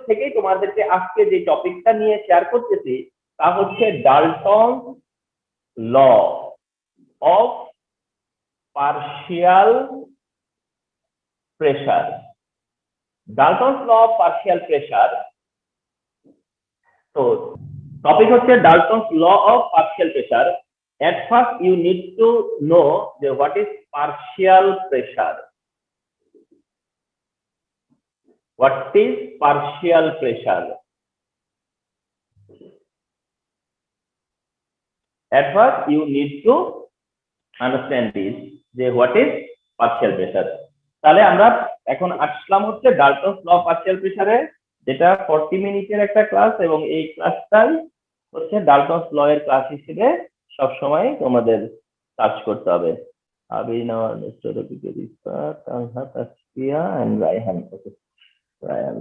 থেকেই তোমাদেরকে আজকে যে টপিকটা নিয়ে শেয়ার করতেছি তা হচ্ছে Dalton law of partial pressure. Dalton's law of partial pressure. তো টপিক হচ্ছে Dalton's law of partial pressure. At first you need to know what is partial pressure. What is partial pressure? At first you need to understand this what is partial pressure. তাহলে আমরা এখন আসলাম হচ্ছে Dalton's law of partial প্রেসারে, যেটা 40 মিনিটের একটা class, এবং এই ক্লাসটাই হচ্ছে ডাল্টনস ল এর ক্লাস হিসেবে সব সময় তোমাদের সার্চ করতে হবে। আবি নাও আন্ডারস্টুড তানহা তাসফিয়া এন্ড রায়হান। ওকে, রায়হান।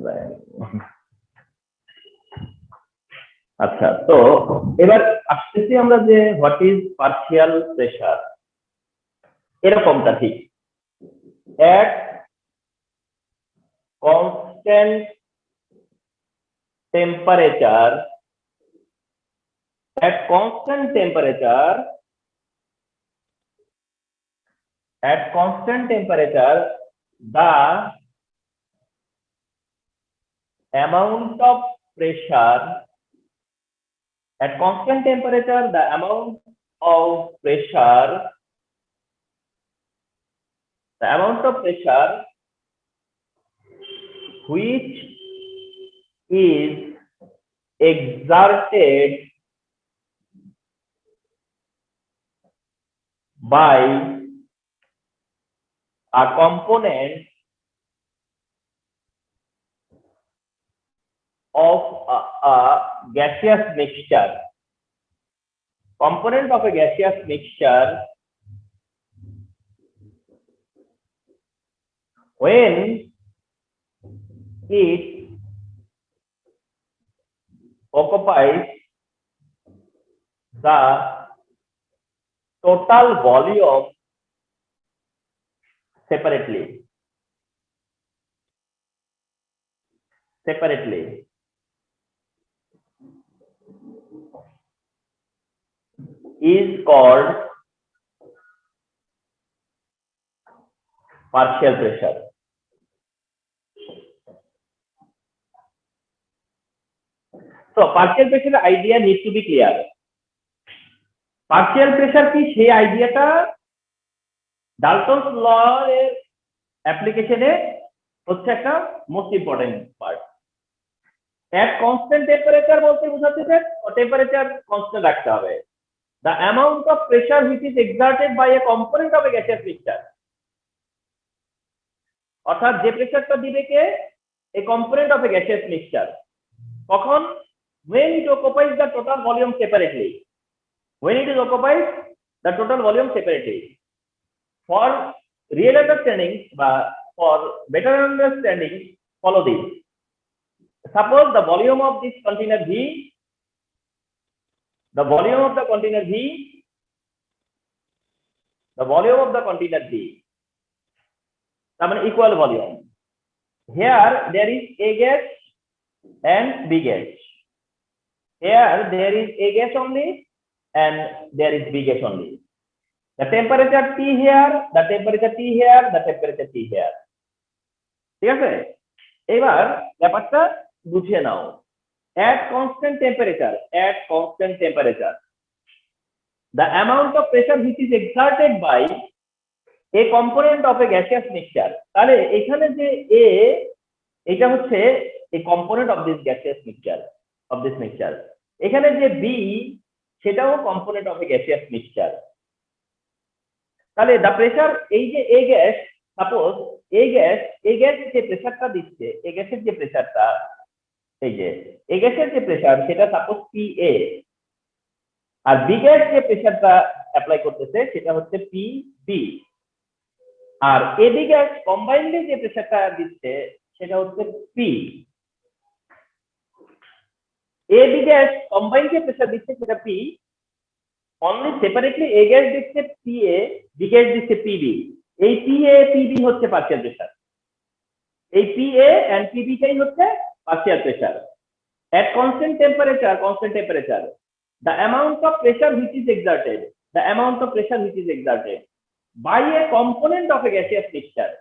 আচ্ছা, তো এবার আসতেছি আমরা যে হোয়াট ইজ পার্শিয়াল প্রেসার। এরকমটা ঠিক at constant temperature, the amount of pressure which is exerted by a component of a gaseous mixture. Component of a gaseous mixture when it occupies the total volume separately is called partial pressure. So partial pressure idea needs to be clear. Partial pressure কি সেই আইডিয়াটা ডাল্টনস ল এর অ্যাপ্লিকেশনে হচ্ছে একটা most important part. এট constant temperature বলতে বোঝাচ্ছে যে টেম্পারেচার কনস্ট্যান্ট রাখতে হবে। The amount of pressure which is exerted by a component of a gaseous mixture, অর্থাৎ যে প্রেসারটা দিবে কে a component of a gaseous mixture, কখন when it occupies the total volume separately, for real understanding বা for better understanding follow this. Suppose the volume of this container V, the volume of the container V, I mean equal volume. Here there is A gas and B gas. Here there is A gas only and there is B gas only. The temperature T here, the temperature T here, the temperature T here. ঠিক আছে, এবার ব্যাপারটা বুঝে নাও। At constant temperature, the amount of pressure which is exerted by a component of a gaseous mixture. তাহলে এখানে যে A, এটা হচ্ছে a component of this gaseous mixture, এখানে যে B, সেটাও component of a gaseous mixture. তাহলে the pressure, এই যে A gas, suppose A gas যে প্রেসারটা দিচ্ছে, A গ্যাসের যে প্রেসারটা, এই যে A গ্যাসের যে প্রেসার সেটা সাপোজ PA, আর B গ্যাস যে প্রেসারটা অ্যাপ্লাই করতেছে সেটা হচ্ছে PB, আর AB গ্যাস কম্বাইন্ডলি যে প্রেসারটা দিচ্ছে সেটা হচ্ছে P। AB গ্যাস কম্বাইন্ড যে প্রেসার দিচ্ছে সেটা P, only separately A gas দিচ্ছে PA, B গ্যাস দিচ্ছে PB। এই PA PB হচ্ছে পার্শিয়াল প্রেসার। এই PA এন্ড PB টাই হচ্ছে partial pressure. At constant temperature, the amount of pressure which is exerted, by a component of a gaseous mixture,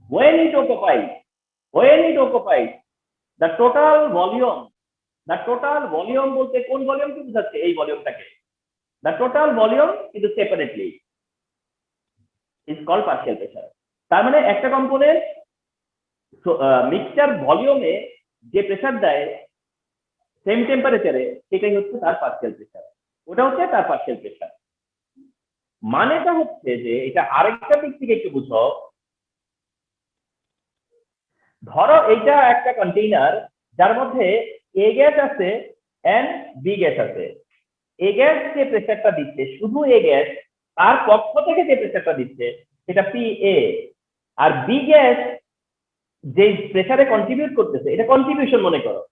when it occupies the total volume বলতে কোন ভলিউমকে বোঝাচ্ছে? এই ভলিউমটাকে। the total volume কিন্তু separately is called partial pressure. তার মানে একটা component mixture ভলিউমে যে pressure দেয় সেম টেম্পারেচারে, সেটাই হচ্ছে তার পার্শিয়াল প্রেসার। ওটা হচ্ছে তার পার্শিয়াল প্রেসার। মানেটা হচ্ছে যে এটা আরেকটা দিক থেকে একটু বুঝো। ধরো এইটা একটা কন্টেইনার যার মধ্যে এ গ্যাস আছে এন্ড বি গ্যাস আছে। এ গ্যাস যে প্রেসারটা দিচ্ছে, শুধু এ গ্যাস তার পক্ষ থেকে যে প্রেসারটা দিচ্ছে সেটা পি এ, আর বি গ্যাস যে প্রেসারে কন্ট্রিবিউট করতেছে এটা কন্ট্রিবিউশন মনে করো,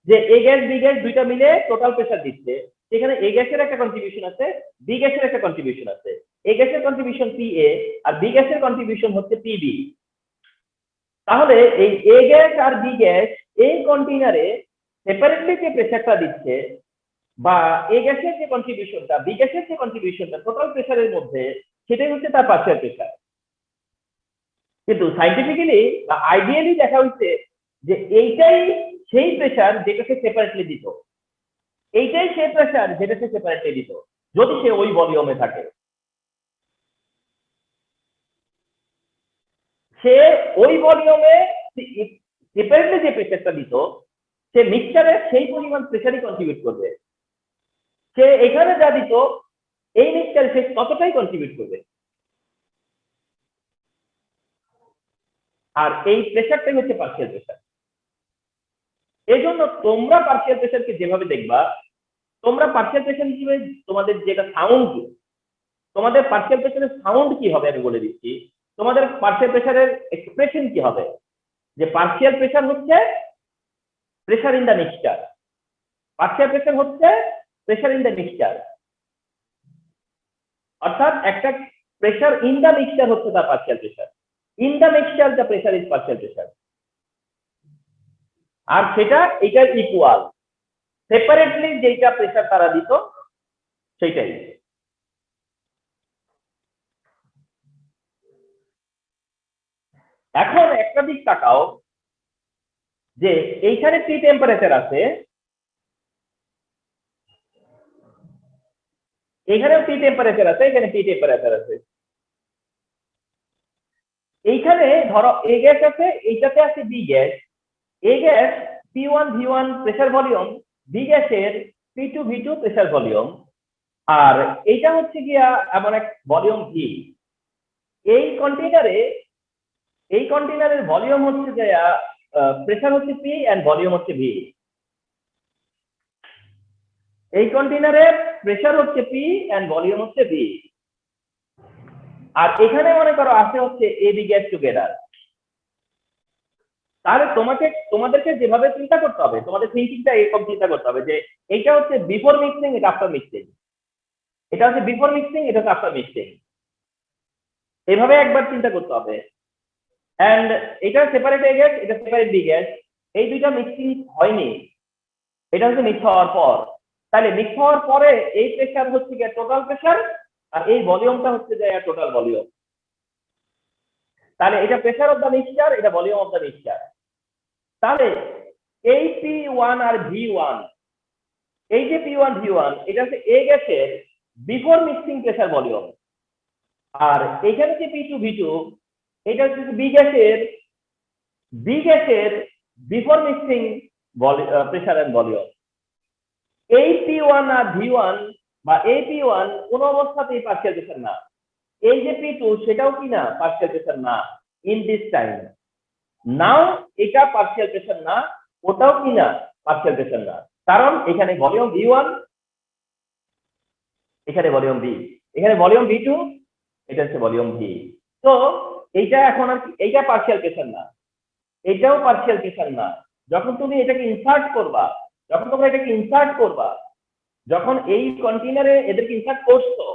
যে এ গ্যাস বি গ্যাস দুইটা মিলে টোটাল প্রেসার দিচ্ছে। সেখানে এ গ্যাসের একটা কন্ট্রিবিউশন আছে, বি গ্যাসের একটা কন্ট্রিবিউশন আছে। এ গ্যাসের কন্ট্রিবিউশন পি এ আর বি গ্যাসের কন্ট্রিবিউশন হচ্ছে পি বি। তাহলে এই এ গ্যাস আর বি গ্যাস এই কন্টেইনারে সেপারেটলি যে প্রেসারটা দিচ্ছে, বা এ গ্যাসের যে কন্ট্রিবিউশনটা বি গ্যাসের যে কন্ট্রিবিউশনটা টোটাল প্রেসারের মধ্যে, সেটাই হচ্ছে তার পার্শিয়াল প্রেসার। কিন্তু সাইন্টিফিক্যালি বা আইডিয়ালি দেখা হচ্ছে যে এইটাই সেই প্রেসার যেটাকে সেপারেটলি দিত, এইটাই সেই প্রেসার যেটাকে সেপারেটলি দিত যদি সে ওই ভলিউমে থাকে। সে ওই ভলিউমে সেপারেটলি যে প্রেসারটা দিত, সে মিক্সচারে সেই পরিমাণ প্রেসারই কন্ট্রিবিউট করবে। সে এখানে যা দিত এই মিক্সচারে সে ততটাই কন্ট্রিবিউট করবে। আর এই প্রেসারটাই হচ্ছে পার্শিয়াল প্রেসার। এই জন্য তোমরা পার্শিয়াল প্রেসারকে যেভাবে দেখবা, তোমরা পার্শিয়াল প্রেসার হিসেবে তোমাদের যেটা সাউন্ড, তোমাদের পার্শিয়াল প্রেসারের সাউন্ড কি হবে আমি বলে দিচ্ছি। তোমাদের পার্শিয়াল প্রেসারের এক্সপ্রেশন কি হবে, যে পার্শিয়াল প্রেসার হচ্ছে pressure in the mixture, partial pressure হচ্ছে প্রেসার ইন দ্য মিক্সচার। অর্থাৎ একটা প্রেসার ইন দ্য মিক্সচার হচ্ছে তার partial pressure. In the mixture the pressure is partial pressure. আর সেটা এটার ইকুয়াল, সেপারেটলি যেটা প্রেসার তারা দিত সেইটাই। এখন একটা দিক তাকাও, যে এইখানে টি টেম্পারেচার আছে, এখানেও টি টেম্পারেচার আছে, এখানে টি টেম্পারেচার আছে। এইখানে ধরো এ গ্যাস আছে, এইটাতে আছে B gas. A gas P1 V1 pressure volume, B গ্যাসের P2 V2 প্রেসার ভলিউম, আর এইটা হচ্ছে গিয়া এমন এক ভলিউম ভি। এই কন্টেইনারের ভলিউম হচ্ছে যে প্রেসার হচ্ছে পি এন্ড ভলিউম হচ্ছে ভি। এই কন্টেইনারের প্রেসার হচ্ছে পি এন্ড ভলিউম হচ্ছে ভি। আর এখানে মনে করো আছে হচ্ছে এ বি গ্যাস টুগেদার। তাহলে তোমাদেরকে যেভাবে চিন্তা করতে হবে, তোমাদের থিঙ্কিংটা এরকম চিন্তা করতে হবে যে এইটা হচ্ছে বিফোর মিক্সিং, এটা আফটার মিক্সিং, এটা হচ্ছে বিফোর মিক্সিং, এটা হচ্ছে আফটার মিক্সিং। এভাবে একবার চিন্তা করতে হবে। এন্ড এটা সেপারেট এ গ্যাস, এটা সেপারেট বি গ্যাস, এই দুইটা মিক্সিং হয়নি, এটা হচ্ছে মিক্স হওয়ার পর। তাহলে মিক্স হওয়ার পরে এই প্রেসার হচ্ছে গিয়ে টোটাল প্রেসার, আর এই ভলিউমটা হচ্ছে যে টোটাল ভলিউম। তাহলে এটা প্রেসার অফ দ্য মিক্সচার, এটা ভলিউম অফ দ্য মিক্সচার। তাহলে এই P1 আর V1, এই যে P1 V1, এটা হচ্ছে এ গ্যাসের বিফোর মিক্সিং প্রেসার ভলিউম, আর এখানে যে P2 V2, এটা হচ্ছে বি গ্যাসের before mixing pressure and volume. এই P1 আর V1 বা এই P1 কোন অবস্থাতেই পার্শিয়াল প্রেসার না। এই যে P2 সেটাও কি না, পার্শিয়াল প্রেসার না ইন দিস টাইম। নাও এটা পার্শিয়াল প্রেসার না, ওটাও কি না, পার্শিয়াল প্রেসার না। কারণ এখানে ভলিউম V1, এখানে ভলিউম V, এখানে ভলিউম V2, এটা হচ্ছে ভলিউম V। তো এইটা এখন আর এইটা পার্শিয়াল প্রেসার না, এটাও পার্শিয়াল প্রেসার না। যখন তুমি এটাকে ইনসার্ট করবা, যখন তোমরা এটাকে ইনসার্ট করবা, যখন এই কন্টেইনারে এদেরকে ইনসার্ট করছো,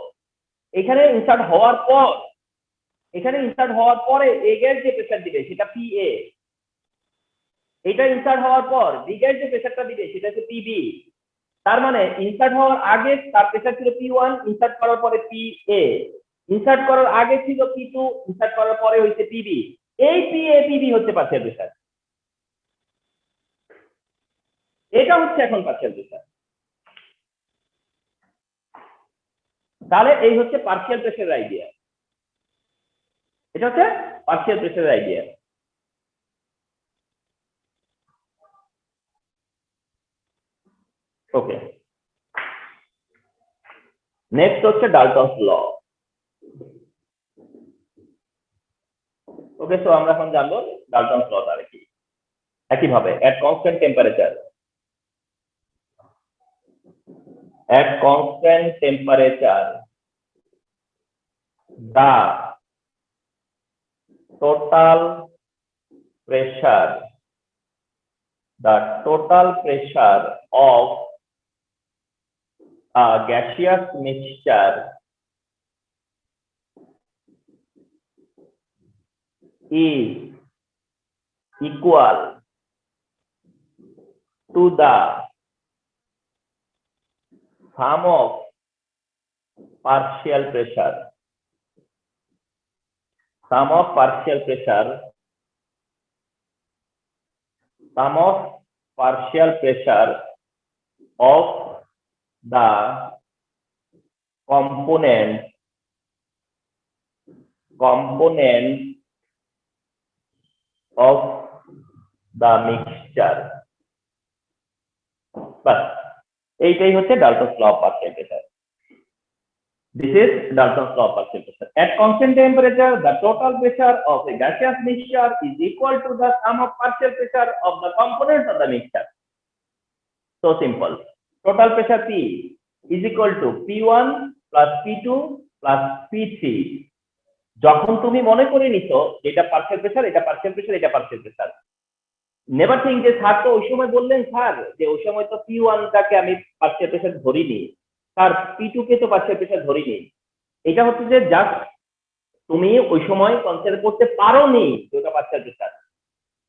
এখানে ইনসার্ট হওয়ার পর, এখানে ইনসার্ট হওয়ার পরে এ গ্যাস যে প্রেসার দিবে সেটা PA, এটা ইনসার্ট হওয়ার পর বি গ্যাস যে প্রেসারটা দিবে সেটা হচ্ছে পিবি। তার মানে ইনসার্ট হওয়ার আগে তার প্রেসার ছিল P1, ইনসার্ট করার পরে PA, ইনসার্ট করার আগে ছিল P2, ইনসার্ট করার পরে হইছে PB। এই PA PB হচ্ছে পার্শিয়াল প্রেসার। এটা হচ্ছে এখন পার্শিয়াল প্রেসার। তাহলে এই হচ্ছে পার্শিয়াল প্রেসারের আইডিয়া। এটা হচ্ছে পার্শিয়াল প্রেসারের আইডিয়া। ওকে, নেক্সট হচ্ছে ডাল্টনস ল। ওকে, সো আমরা এখন জানবো ডাল্টনস ল তার কি। একইভাবে at constant temperature, at constant temperature the total pressure of a gaseous mixture is equal to the sum of partial pressure of the component of the mixture। বাস, এইটাই হচ্ছে Dalton's law of partial pressure. This is Dalton's law of partial pressure. At constant temperature, the total pressure of a gaseous mixture is equal to the sum of partial pressure of the components of the mixture. So simple. Total pressure P is equal to P1 plus P2 plus P3. যখন তুমি মনে করে নিছো এটা partial pressure, এটা partial pressure, এটা partial pressure, never think যে sir তো ওই সময় বললেন স্যার যে ওই সময় তো P1 টাকে আমি পার্শিয়াল প্রেসার ধরিনি, স্যার P2 কে তো পার্শিয়াল প্রেসার ধরিনি। এটা হচ্ছে যে জাস্ট তুমি ওই সময় কনসিডার করতে পারোনি যে ওটা পার্শিয়াল প্রেসার,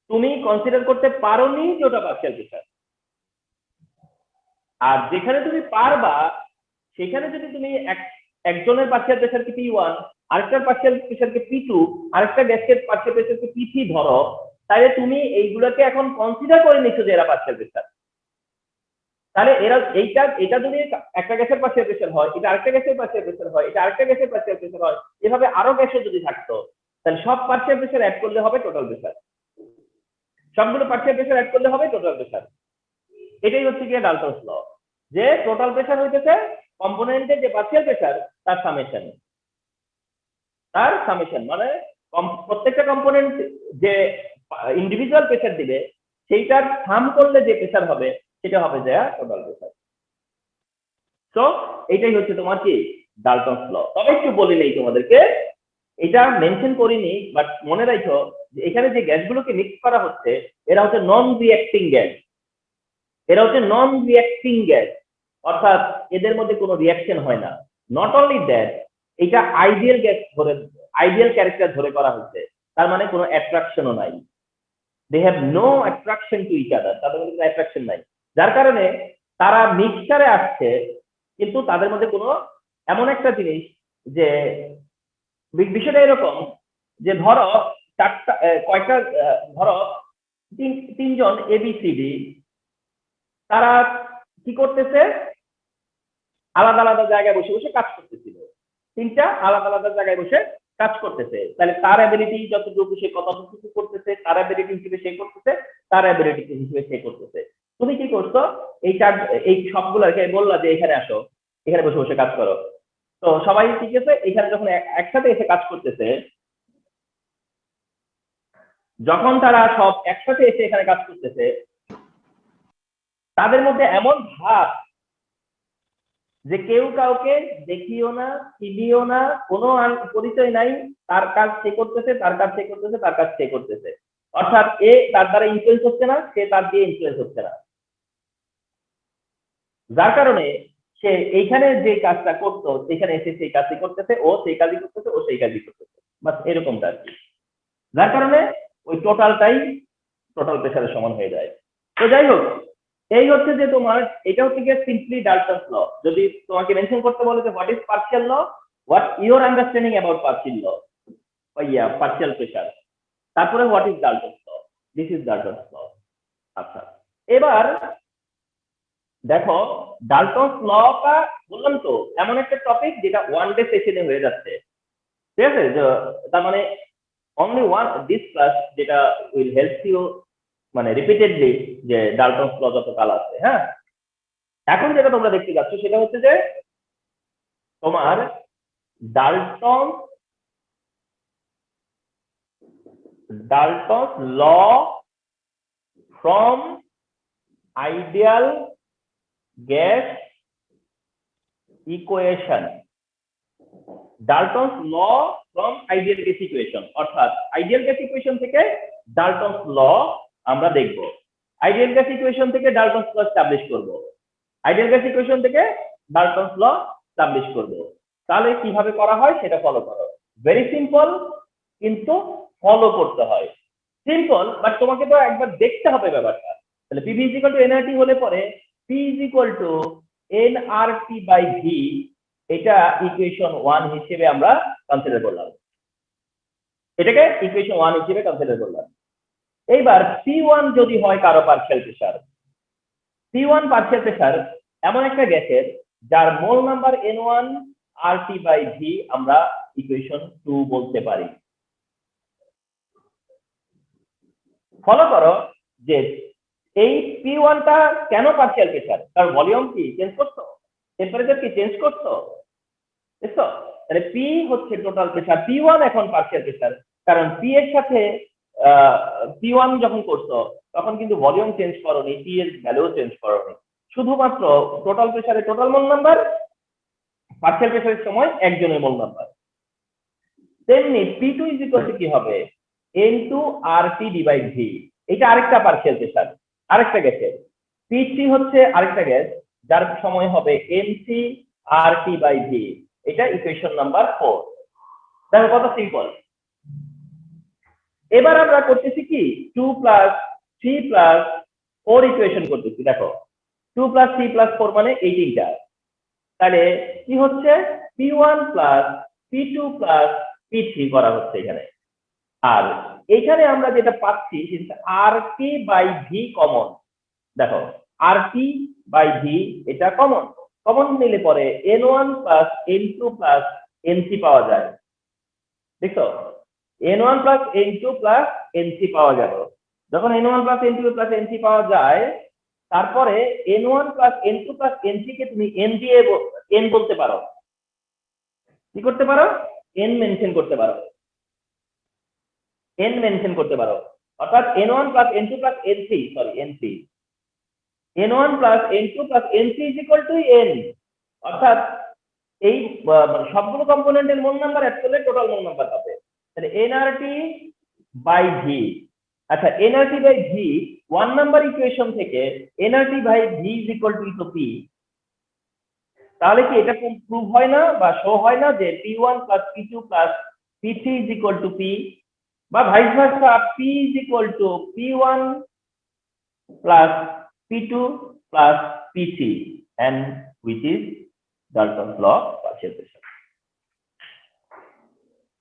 তুমি কনসিডার করতে পারোনি যে ওটা পার্শিয়াল প্রেসার। আর যেখানে তুমি পারবা সেখানে যদি তুমি একজনের পার্শিয়াল প্রেসারকে P1, আরেকটার পার্শিয়াল প্রেসারকে P2, আরেকটা গ্যাসের পার্শিয়াল প্রেসারকে P3 ধরো, তাহলে তুমি এইগুলোকে এখন কনসিডার করে নিচ্ছ যে এরা পার্শিয়াল প্রেসার। তাহলে এরা এটা যদি একটা গ্যাসের পার্শিয়াল প্রেসার হয়, এটা আরেকটা গ্যাসের পার্শিয়াল প্রেসার হয়, এটা আরেকটা গ্যাসের পার্শিয়াল প্রেসার হয়, এভাবে আরো গ্যাসও যদি থাকতো তাহলে সব পার্শিয়াল প্রেসার অ্যাড করলে হবে টোটাল প্রেসার। সবগুলো পার্শিয়াল প্রেসার অ্যাড করলে হবে টোটাল প্রেসার। এটাই হচ্ছে গিয়ে ডাল্টনস ল, যে টোটাল প্রেসার হইতেছে কম্পোনেন্টের যে পার্শিয়াল প্রেসার তার সামেশন, মানে প্রত্যেকটা কম্পোনেন্ট যে ইন্ডিভিজুয়াল প্রেসার দিবে সেইটার সাম করলে যে প্রেসার হবে সেটা হবে যে টোটাল প্রেসার। সো এটাই হচ্ছে তোমার কি ডাল্টনস ল। তবে একটু বলি নেই তোমাদেরকে, এটা মেনশন করিনি, বাট মনে রাখো যে এখানে যে গ্যাসগুলোকে মিক্স করা হচ্ছে এরা হচ্ছে নন রিঅ্যাক্টিং গ্যাস, অর্থাৎ এদের মধ্যে কোনো রিঅ্যাকশন হয় না। নট অনলি দ্যাট, এটা আইডিয়াল ক্যারেক্টার ধরে করা হচ্ছে, তার মানে কোনো অ্যাট্রাকশনও নাই। They have no attraction to each other, তাদের মধ্যে কোনো অ্যাট্রাকশন নাই, যার কারণে তারা মিক্সচারে আসছে কিন্তু তাদের মধ্যে কোনো এমন একটা জিনিস যে বিষয়টা এরকম যে ধরো ধরো তিনজন ABCD, তারা কি করতেছে আলাদা আলাদা জায়গায় বসে বসে কাজ করতেছিল, তিনটা আলাদা আলাদা জায়গায় বসে কাজ করতেছে। তাহলে তার অ্যাবিলিটি যতটুকু সে কতটুকু করতেছে, তার অ্যাবিলিটি হিসেবে সে করতেছে, তার অ্যাবিলিটি হিসেবে সে করতেছে। তুমি কি করছো, এই সবগুলোকে বললা যে এখানে আসো, এখানে বসে বসে কাজ করো। তো সবাই ঠিক আছে, এখানে যখন একসাথে এসে কাজ করতেছে, যখন তারা সব একসাথে এসে এখানে কাজ করতেছে, তাদের মধ্যে এমন ভাব যে কেউ কাউকে দেখিও না, চিনিও না, কোনো পরিচয় নাই, তার কাজ সে করতেছে, তার কাজ সে করতেছে, তার কাজ সে করতেছে। অর্থাৎ এ তার দ্বারা ইনফ্লুয়েন্স হচ্ছে না, সে তার দিয়ে ইনফ্লুয়েন্স হচ্ছে না, যার কারণে সে এইখানে যে কাজটা করতো সেখানে এসে সেই কাজই করতেছে, ও সেই কাজই করতেছে, ও সেই কাজই করতেছে, বাস এরকমটা আর কি। যার কারণে ওই টোটালটাই টোটাল প্রেসারের সমান হয়ে যায়। তো যাই হোক, এই হচ্ছে যে তোমার এটা হচ্ছে গিয়ে সিম্পলি ডাল্টনস ল। যদি তোমাকে মেনশন করতে বলে যে what is partial law, what your understanding about partial law, partial pressure, তারপরে what is Dalton's law, this is Dalton's law. আচ্ছা, এবার দেখো ডাল্টনস লটা বললাম তো এমন একটা টপিক যেটা ওয়ান ডে সেশনে হয়ে যাচ্ছে, ঠিক আছে? তার মানে অনলি ওয়ান দিস ক্লাস যেটা উইল হেল্প ইউ মানে রিপিটেডলি যে ডাল্টনস ল যত কাল আছে। হ্যাঁ, এখন যেটা তোমরা দেখতে যাচ্ছ সেটা হচ্ছে যে তোমার Dalton's law from ideal gas equation. Dalton's law from ideal gas equation, অর্থাৎ আইডিয়াল গ্যাস ইকুয়েশন থেকে ডাল্টনস ল আমরা দেখব। আইডিয়াল গ্যাস ইকুয়েশন থেকে ডাল্টনস ল এস্টাবলিশ করব, আইডিয়াল গ্যাস ইকুয়েশন থেকে ডাল্টনস ল এস্টাবলিশ করব। তাহলে কিভাবে করা হয় সেটা ফলো করো। ভেরি সিম্পল, কিন্তু ফলো করতে হয়। সিম্পল, বাট তোমাকে তো একবার দেখতে হবে ব্যাপারটা। তাহলে PV is equal to NRT হলে পরে P is equal to NRT by V, এটা ইকুয়েশন 1 হিসেবে আমরা কনসিডার করলাম, এটাকে ইকুয়েশন 1 হিসেবে কনসিডার করলাম। এইবার P1 যদি হয় কারো partial pressure, P1 partial pressure এমন একটা গ্যাসের যার mole number N1 RT by V আমরা ইকুয়েশন 2 বলতে পারি। ফলো করো যে এই P1 টা কেন পার্শিয়াল প্রেসার? কারণ ভলিউম কি চেঞ্জ করছো, টেম্পারেচার কি চেঞ্জ করছো, বুঝছো? তাহলে P হচ্ছে টোটাল প্রেসার, P1 এখন পার্শিয়াল প্রেসার, কারণ P এর সাথে P1 যখন করছো তখন কিন্তু ভলিউম চেঞ্জ করোনি, P এর ভ্যালু চেঞ্জ করোনি, শুধুমাত্র টোটাল প্রেসারের টোটাল মোল নাম্বার, পার্শিয়াল প্রেসারের সময় একজনের মোল নাম্বার। তেমনি P2 ইজ ইকুয়াল টু কি হবে, N2 RT ডিভাইড V, এটা আরেকটা পার্শিয়াল প্রেসার, আরেকটা গ্যাসের। P3 হচ্ছে আরেকটা গ্যাস যার সময় হবে MC RT বাই V, এটা ইকুয়েশন নাম্বার 4। দেখো কত সিম্পল। এবার আমরা করতেছি কি 2 প্লাস 3 প্লাস 4 ইকুয়েশন করতেছি। দেখো 2 প্লাস 3 প্লাস 4 মানে 18টা। তাহলে কি হচ্ছে P1 plus P2 plus P3 করা হচ্ছে এখানে। আর এখানে আমরা যেটা পাচ্ছি সেটা RT বাই V কমন। দেখো RT বাই V এটা কমন, কমন নিলে পরে N1 plus N2 plus NC পাওয়া যায়। দেখো N1 plus N2 plus NC পাওয়া গেল। যখন N1 plus N2 plus NC পাওয়া যায়, তারপরে N1 plus N2 plus NC কে তুমি N দিয়ে N বলতে পারো, কি করতে পারো, N মেনশন করতে পারো, N মেনশন করতে পারো। অর্থাৎ N1 plus N2 plus NC, sorry NC, N1 plus N2 plus NC is equal to N। অর্থাৎ এই সবগুলো কম্পোনেন্টের মোল নাম্বার অ্যাড করলে টোটাল মোল নাম্বার পাবে। তাহলে NRT বাই V, আচ্ছা NRT by V 1 number equation থেকে NRT by V is equal to P। তাহলে কি এটা প্রুভ হয় না বা শো হয় না যে P1 plus P2 plus P3 is equal to P, বা vice versa P is equal to P1 plus P2 plus P3, and which is Dalton's law of partial pressure,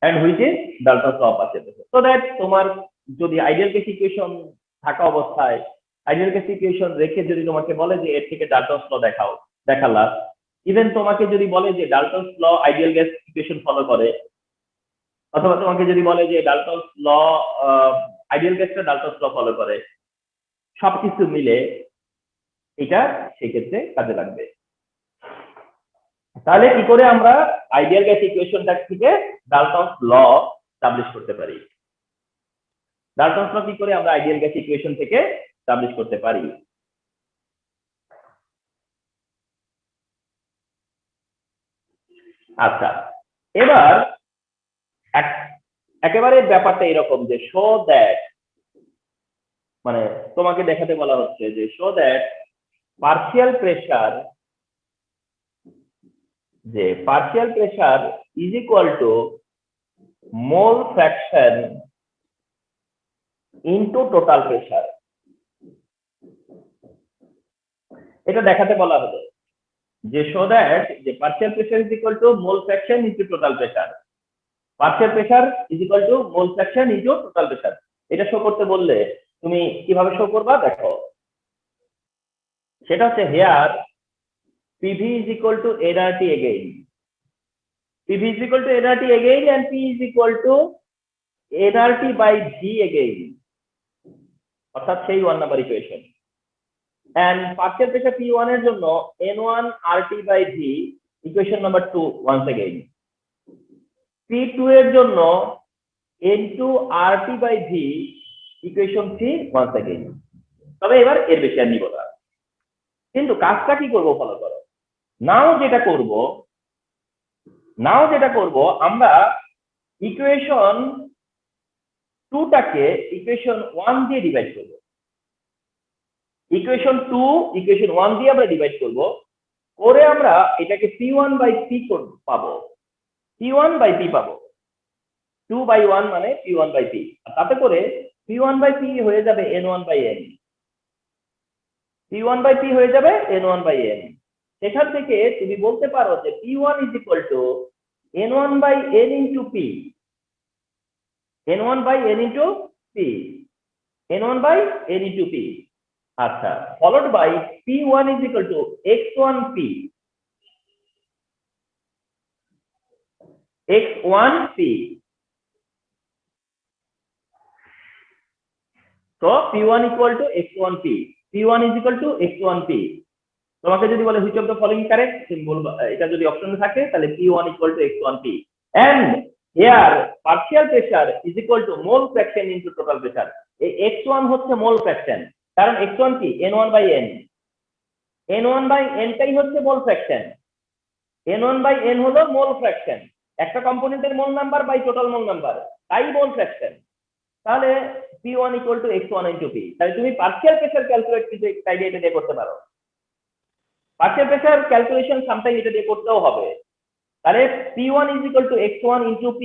and which is Dalton's law of partial pressure. So that তোমার যদি ideal case equation থাকা অবস্থায় ideal case equation রেখে যদি তোমাকে বলে যে এর থেকে ডাল্টনস ল দেখালা, ইভেন তোমাকে যদি বলে যে ডাল্টনস ল আইডিয়াল গ্যাস ইকুয়েশন ফলো করে, অথবা তোমাকে যদি বলে যে ডাল্টনস ল আইডিয়াল গ্যাসটা ডাল্টনস ল ফলো করে, সবকিছু মিলে এটা সেক্ষেত্রে কাজে লাগবে। তাহলে কি করে আমরা আইডিয়াল গ্যাস ইকুয়েশনটা থেকে ডাল্টনস ল এস্টাবলিশ করতে পারি? ডাল্টনস ল কি করে আমরা আইডিয়াল গ্যাস ইকুয়েশন থেকে এস্টাবলিশ করতে পারি? আচ্ছা, এবার একেবারে ব্যাপারটা এরকম যে শো দ্যাট, মানে তোমাকে দেখাতে বলা হচ্ছে যে show that partial pressure is equal to mole fraction into total pressure. এটা দেখাতে বলা হলো যে শো দ্যাট যে partial pressure is equal to mole fraction into total pressure, partial pressure is equal to mole fraction into total pressure. এটা show করতে বললে তুমি কিভাবে শো করবা দেখো, সেটা হচ্ছে here PV is equal to nRT again, PV is equal to nRT again and P is equal to nRT by V again, অর্থাৎ সেই 1 number equation. and partial pressure P1 এর জন্য N1 RT by V equation number 2 once again, P2 এর জন্য N2 RT by V equation 3 once again। তবে এবার এর বেশি আর নিব না, কিন্তু কাজটা কি করব ফলো করো। নাও যেটা করব আমরা ইকুয়েশন 2 টাকে ইকুয়েশন 1 দিয়ে ডিভাইড করব, ইকুয়েশন 2 ইকুয়েশন 1 দিয়ে আমরা ডিভাইড করব, করে আমরা এটাকে P1 বাই P পাবো, P1 বাই P পাবো, 2 বাই 1 মানে P1 বাই P, আর তাতে করে P1 বাই P হয়ে যাবে N1 by N, P1 by P হয়ে যাবে N1 বাই N। সেখান থেকে তুমি বলতে পারো যে P1 is equal to N1 by N into P, N1 by N into P, N1 by N into P, আচ্ছা, followed by P1 is equal to X1P, X1P, so P1 equal to X1P, P1 is equal to X1P। তোমাকে যদি বলে which of the following correct, তুমি বলবা এটা যদি অপশনে থাকে তাহলে P1 equal to X1P, and here partial pressure is equal to mole fraction into total pressure। এই X1 হচ্ছে mole fraction, কারণ X1 কি N1 by N, N1 by N টাই হচ্ছে mole fraction, N1 by N হলো mole fraction, একটা কম্পোনেন্টের mole number by total mole number, তাই mole fraction। তাহলে P1 equal to X1 into P, তাহলে তুমি পার্শিয়াল প্রেসার ক্যালকুলেট চাইলে এটা দিয়ে করতে পারো, পার্শিয়াল প্রেসার ক্যালকুলেশন সামটাইম এটা দিয়ে করতেও হবে। তাহলে P1 is equal to X1 into P,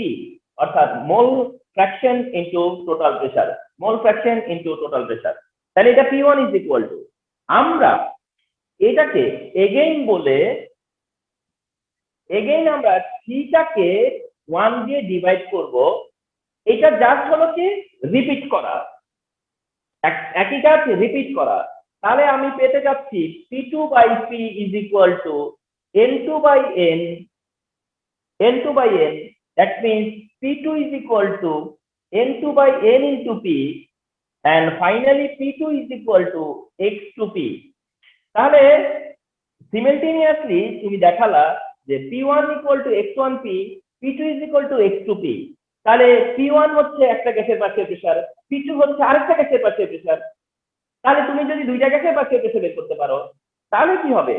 অর্থাৎ মোল ফ্র্যাকশন ইনটু টোটাল প্রেসার, মোল ফ্র্যাকশন ইনটু টোটাল প্রেসার। তাহলে এটা P1 is equal to, আমরা এটাকে এগেইন বলে এগেইন আমরা থিটাকে 1 দিয়ে ডিভাইড করব, এটা জাস্ট হলো কি রিপিট করা, একই কাজ রিপিট করা। তাহলে আমি পেতে যাচ্ছি P2 by P is equal to N2 by N, N2 by N, that means P2 is equal to N2 by N into P, and finally P2 is equal to X to P। তাহলে সিমেন্টেনিয়াসলি তুমি দেখালা যে P1 equal to X1P, P2 is equal to X to P। তাহলে P1 হচ্ছে একটা গ্যাসের partial pressure, P2 হচ্ছে আরেকটা গ্যাসের পার্শিয়াল প্রেসার। তাহলে তুমি যদি দুইটা গ্যাসের পার্শিয়াল প্রেসার বের করতে পারো তাহলে কি হবে,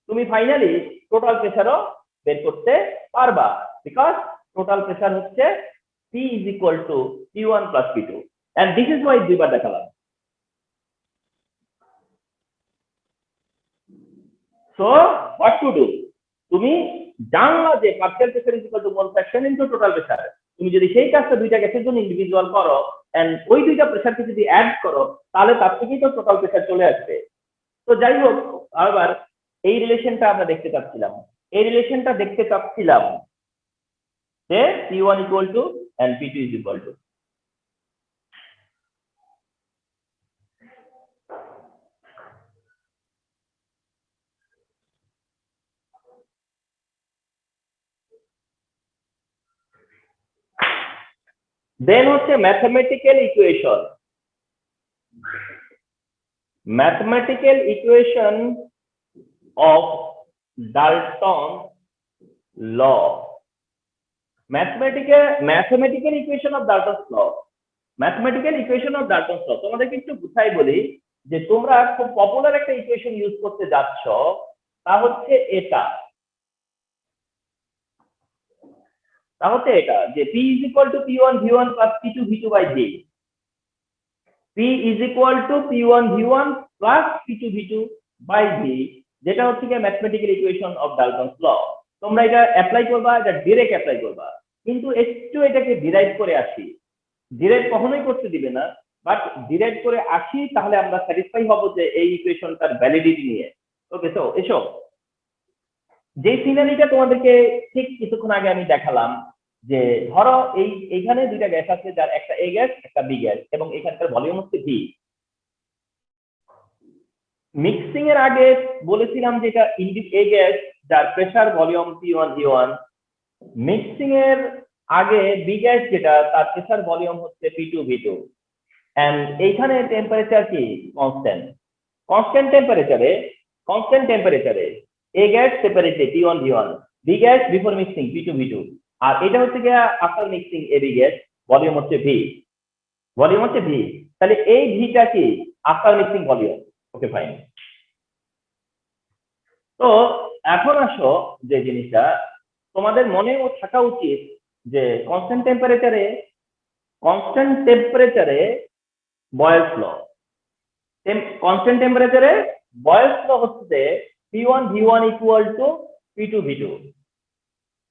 তুমি ফাইনালি টোটাল প্রেসারও বের করতে পারবা, বিকজ টোটাল প্রেসার হচ্ছে P is equal to P1 plus P2, and this is why দুইবার দেখালাম। So what to do, তুমি জানলা যে partial pressure is equal to mole fraction into total pressure, তুমি যদি সেই কাজটা দুইটা গ্যাসের জন্য ইন্ডিভিজুয়াল করো এন্ড ওই দুইটা প্রেসারকে যদি অ্যাড করো তাহলে তার থেকেই তো টোটাল প্রেসার চলে আসবে। তো যাই হোক, আবার এই রিলেশনটা আমরা দেখতে চাচ্ছিলাম, যে P1 equal to and P2 is equal to, then হচ্ছে mathematical equation of Dalton law, mathematical equation of Dalton's law. তোমাদেরকে একটু বুঝাই বলি যে তোমরা খুব পপুলার একটা ইকুয়েশন ইউজ করতে যাচ্ছ, তা হচ্ছে এটা যে P is equal to P1 V1 plus P2 V2 by G, P is equal to P1 V1 plus P2 V2 by G, যেটা হচ্ছে কি ম্যাথমেটিক্যাল ইকুয়েশন অফ ডাল্টনস ল। তোমরা এটা অ্যাপ্লাই করবা, এটা ডাইরেক্ট অ্যাপ্লাই করবা, কিন্তু একটু এটাকে ডিরাইভ করে আসি, ডিরাইভ কখনোই করতে দিবে না, বাট ডিরাইভ করে আসি, তাহলে আমরা স্যাটিসফাই হব যে এই ইকুয়েশনটার ভ্যালিডিটি নিয়ে। ওকে, তো এসো, যে সিনারিটা তোমাদেরকে ঠিক কিছুক্ষণ আগে আমি দেখালাম, যে ধরো এইখানে দুইটা গ্যাস আছে, যার একটা এ গ্যাস একটা বি গ্যাস, এবং এখানকার ভলিউম হচ্ছে ভি। মিক্সিং এর আগে বলেছিলাম যে এটা এ গ্যাস যার pressure volume P1 V1, mixing এর আগে বি গ্যাস যেটা তার প্রেসার ভলিউম হচ্ছে P2 V2, এন্ড এইখানে টেম্পারেচার কি কনস্ট্যান্ট। কনস্ট্যান্ট টেম্পারেচারে A gas separately P1 V1, B gas before mixing P2 V2, আর এটা হচ্ছে গিয়া after mixing A B gas, volume হচ্ছে ভি। তাহলে এই ভিটা কি after mixing volume. Okay, fine. তো এখন আসো, যে জিনিসটা তোমাদের মনেও থাকা উচিত, যে কনস্ট্যান্ট টেম্পারেচারে বয়েলস ল। কনস্ট্যান্ট টেম্পারেচারে বয়েলস ল হচ্ছে P1 V1 equal to P2 V2।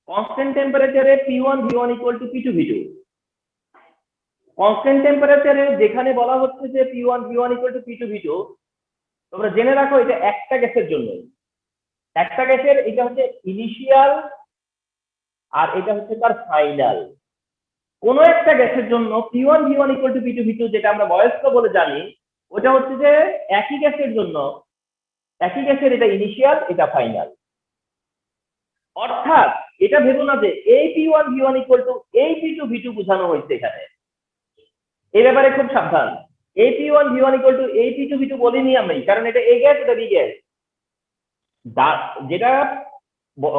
Constant টেম্পারেচারে P1 V1 equal to P2 V2। Constant টেম্পারেচারে যেখানে বলা হচ্ছে যে P1 V1 equal to P2 V2, তোমরা জেনে রাখো এটা একটা গ্যাসের জন্য। একটা গ্যাসের এটা হচ্ছে ইনিশিয়াল আর এটা হচ্ছে তার ফাইনাল। কোন একটা গ্যাসের জন্য P1 V1 equal to P2 V2 যেটা আমরা বয়েলস ল বলে জানি, ওটা হচ্ছে যে একই গ্যাসের জন্য একই গ্যাসের এটা ইনিশিয়াল এটা ফাইনাল। অর্থাৎ এটা ভেবো না যে এই P1 V1 ইকুয়াল টু এই P2 V2 বোঝানো হয়েছে এখানে। এই ব্যাপারে খুব সাবধান। এই P1 V1 ইকুয়াল টু এই P2 V2 বলিনি আমি, কারণ এটা এ গ্যাস এটা বি গ্যাস। যেটা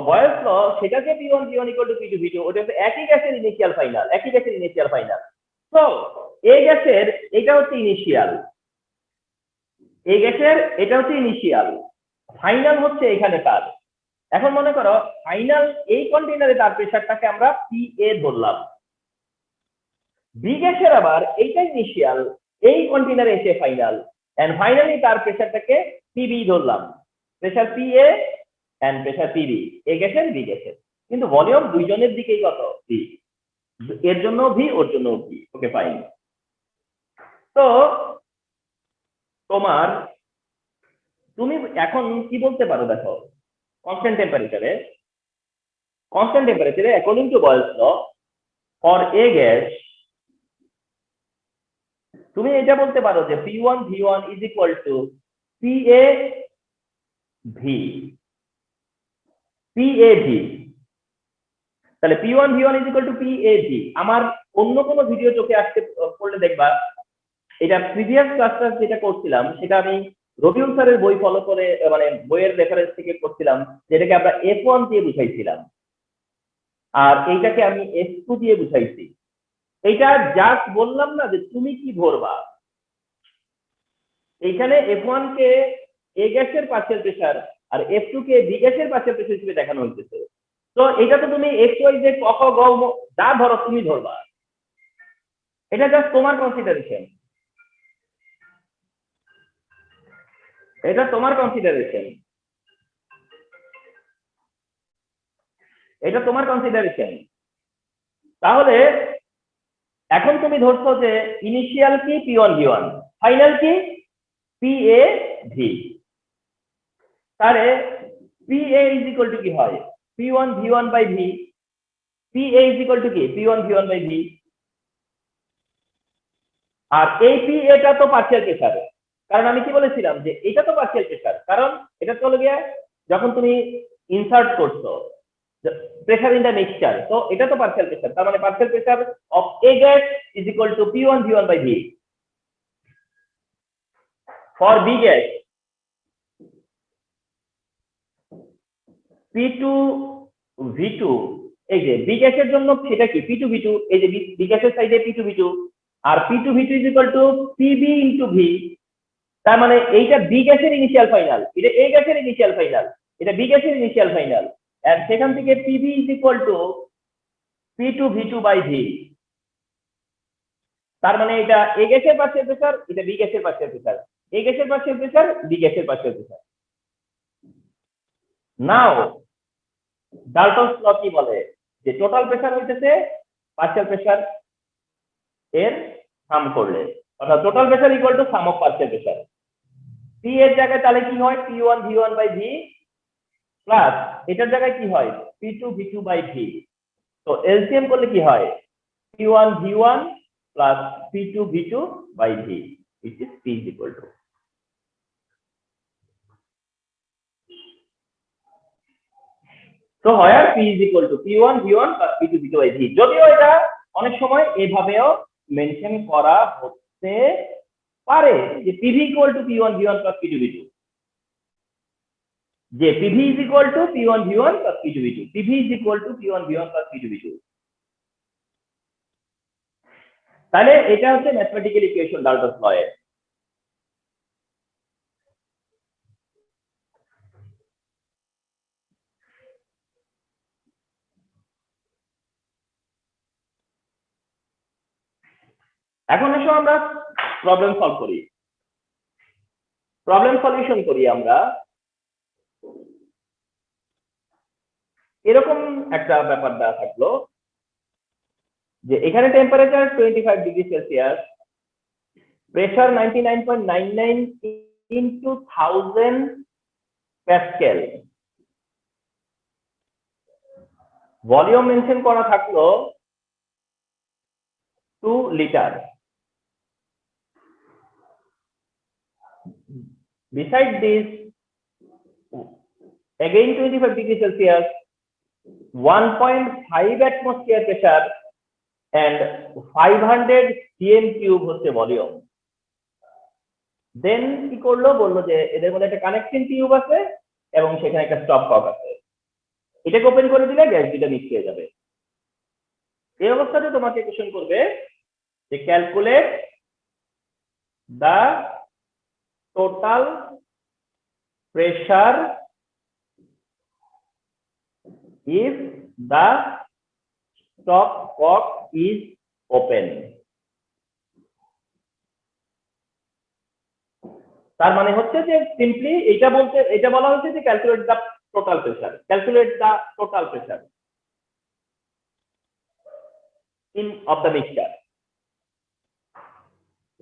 বয়েলস ল সেটাকে P1 V1 equal to P2 V2, ওটা হচ্ছে একই গ্যাসের ইনিশিয়াল ফাইনাল। তো এই গ্যাসের এটা হচ্ছে ইনিশিয়াল, এই গ্যাসের এটা হচ্ছে ইনিশিয়াল, ফাইনাল হচ্ছে এখানে তার। এখন মনে করো ফাইনাল এই কন্টেইনারে তার প্রেসারটাকে আমরা PA ধরলাম। বি গ্যাসের আবার এইটা ইনিশিয়াল, এই কন্টেইনারে এসে ফাইনাল, এন্ড ফাইনালি তার প্রেসারটাকে PB ধরলাম। Pressure PA and pressure PB, A গ্যাসের বি গ্যাসের, কিন্তু ভলিউম দুইজনের দিকেই কত ভি, এর জন্য ভি ওর জন্য ভি। ওকে, ফাইন। তো তুমি এখন কি বলতে পারো, দেখো কনস্ট্যান্ট টেম্পারেচারে according to Boyle's law for A gas, তুমি এটা বলতে পারো যে P1 V1 is equal two PAV। তাহলে P1 V1 is equal two PAV। আমার অন্য কোনো ভিডিও চোখে আসতে পড়লে দেখবা, এটা প্রিভিয়াস ক্লাসটা যেটা করছিলাম সেটা আমি রবিউল স্যারের বই ফলো করে, মানে বইয়ের রেফারেন্স থেকে করছিলাম, যেটাকে আমরা F1 দিয়ে বুঝাইছিলাম, আর এইটাকে আমি F2 দিয়ে বুঝাইছি। এইটা জাস্ট বললাম না যে তুমি কি ধরবা। এইখানে F1 কে এ গ্যাসের পার্শিয়াল প্রেসার আর F2 কে বি গ্যাসের পার্শিয়াল প্রেসার হিসেবে দেখানো হয়েছে। তো এটা তো তুমি এক্স ওয়াই জেড ক খ গ যা ধরো তুমি ধরবা, এটা জাস্ট তোমার কনসিডারেশন, এটা তোমার কনসিডারেশন। তাহলে এখন তুমি ধরছো যে ইনিশিয়াল কি P1 V1, ফাইনাল কি PAV। তাহলে PA ইজ ইকুয়াল টু কি হয় P1 V1 by V। PA is equal to কি P1 V1 বাই V। আর এই PA টা তো পার্শিয়াল প্রেসার, কারণ আমি কি বলেছিলাম যে এটা তো পার্শিয়াল প্রেসার, কারণ এটা চলে গিয়ে যখন তুমি ইনসার্ট করছো প্রেসার ইন দ্য মিক্সচার, তো এটা তো পার্শিয়াল প্রেসার, তার মানে partial pressure of A gas is equal to P1 V1 by V। For B gas P2 V2, এই যে বি গ্যাসের জন্য সেটা কি P2 V2, এই যে বি গ্যাসের সাইডে P2 V2, আর P2 V2 is equal to PB into V। তার মানে এইটা বি গ্যাসের ইনিশিয়াল ফাইনাল, এটা এ গ্যাসের ইনিশিয়াল ফাইনাল, এটা বি গ্যাসের ইনিশিয়াল ফাইনাল, আর সেখান থেকে PB is equal to P2 V2 by V। তার মানে এটা এ গ্যাসের পার্শিয়াল প্রেসার, এটা বি গ্যাসের পার্শিয়াল প্রেসার, এ গ্যাসের পার্শিয়াল প্রেসার, বি গ্যাসের partial pressure. Now Dalton's law কি বলে, যে টোটাল প্রেসার হইতেছে পার্শিয়াল প্রেসার এর সাম করলে, অর্থাৎ total pressure equal to sum of partial pressure. P এর জায়গায় তাহলে কি হয় P1 V1 by V plus এটার জায়গায় কি হয় P2 V2 বাই V। তো এলসিএম করলে কি হয় P1 V1 plus P2 V2 by V, which is P is equal to so where P is equal to P1 V1 plus P2 V2 by V। যদিও এটা অনেক সময় এভাবেও mention করা হতে পারে যে PV equal to P1 V1 plus P2 V2, যে PV is equal to P1 V1 plus P2 V2, PV is equal to P1 V1 plus P2 V2। তাহলে এটা হচ্ছে ম্যাথমেটিক্যাল ইকুয়েশন ডাল্টনস ল এর। এখন এসো আমরা প্রবলেম সলভ করি, problem solution করি আমরা। এরকম একটা ব্যাপার দেওয়া থাকলো যে এখানে temperature 25 degree Celsius, pressure 99.99 into 1000 Pascal, volume mention করা থাকলো 2 litre. Beside this, again 25 degree Celsius, 1.5 atmosphere pressure and 500 cm cube হচ্ছে ভলিউম। দেন কি করলো, বললো যে এদের মধ্যে একটা কানেকশন টিউব আছে এবং সেখানে একটা স্টপ কক আছে, এটাকে ওপেন করে দিলে গ্যাস দুটো মিক্স হয়ে যাবে। এই অবস্থাতে তোমাকে কোশ্চেন করবে যে calculate the total pressure if the stop cock is open। তার মানে হচ্ছে যে সিম্পলি এটা বলা হচ্ছে যে calculate the total pressure, calculate the total pressure in of the mixture.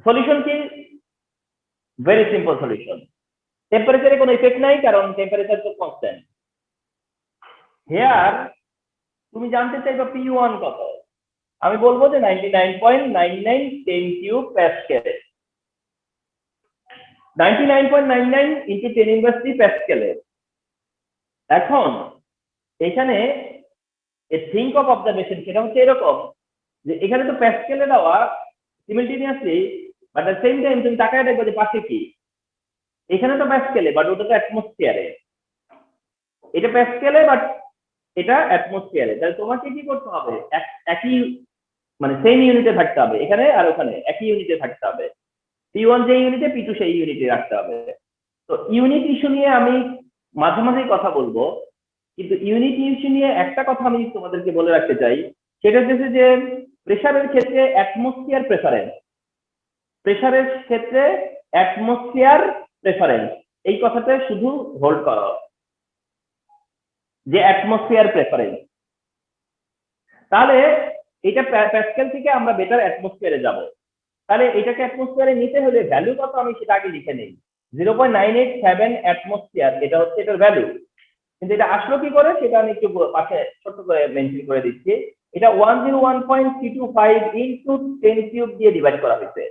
Solution কি, ভেরি সিম্পল সলিউশন। টেম্পারেচারে কোনো ইফেক্ট নাই কারণ টেম্পারেচার তো কনস্ট্যান্ট। হেয়ার তুমি জানতে চাইবা P1 কত, আমি বলবো যে 99.99 10 cube Pascal, 99.99 into 10 inverse 3 Pascal. এখন এখানে থিঙ্ক অফ অবজারভেশন সেটা হচ্ছে এরকম যে এখানে তো প্যাসকেলে দেওয়া সিমিলটেনিয়াসলি, বাট এট সেম টাইম তুমি তাকায় দেখবে যে পাশে কি, এখানে তো প্যাসকেলে বাট ওটা তো অ্যাটমসফিয়ারে, এটা প্যাসকেলে বাট এটা অ্যাটমসফিয়ারে। তাহলে তোমাকে কি করতে হবে, একই মানে সেম ইউনিটে থাকতে হবে, এখানে আর ওখানে একই ইউনিটে থাকতে হবে। P1 যে ইউনিটে P2 সেই ইউনিটে রাখতে হবে। তো ইউনিট ইস্যু নিয়ে আমি মাঝে মাঝেই কথা বলবো, কিন্তু ইউনিট ইস্যু নিয়ে একটা কথা আমি তোমাদেরকে বলে রাখতে চাই, সেটা হচ্ছে যে প্রেসারের ক্ষেত্রে অ্যাটমসফিয়ার প্রেফারেন্স, প্রেসারের ক্ষেত্রে অ্যাটমসফিয়ার প্রেফারেন্স, এই কথাটা শুধু হোল্ড করো যে অ্যাটমসফিয়ার প্রেফারেন্স। তাহলে এটা প্যাসকেল থেকে আমরা বেটার অ্যাটমসফিয়ারে যাব। তাহলে এটাকে অ্যাটমসফিয়ারে নিতে হলে ভ্যালু কত আমি সেটা আগে লিখে নেই, 0.987 অ্যাটমসফিয়ার, এটা হচ্ছে এটার ভ্যালু। কিন্তু এটা আসলো কি করে সেটা আমি একটু পাশে ছোট করে মেনশন করে দিচ্ছি। এটা 101.325 ইনটু 10 কিউব দিয়ে ডিভাইড করা হয়েছে।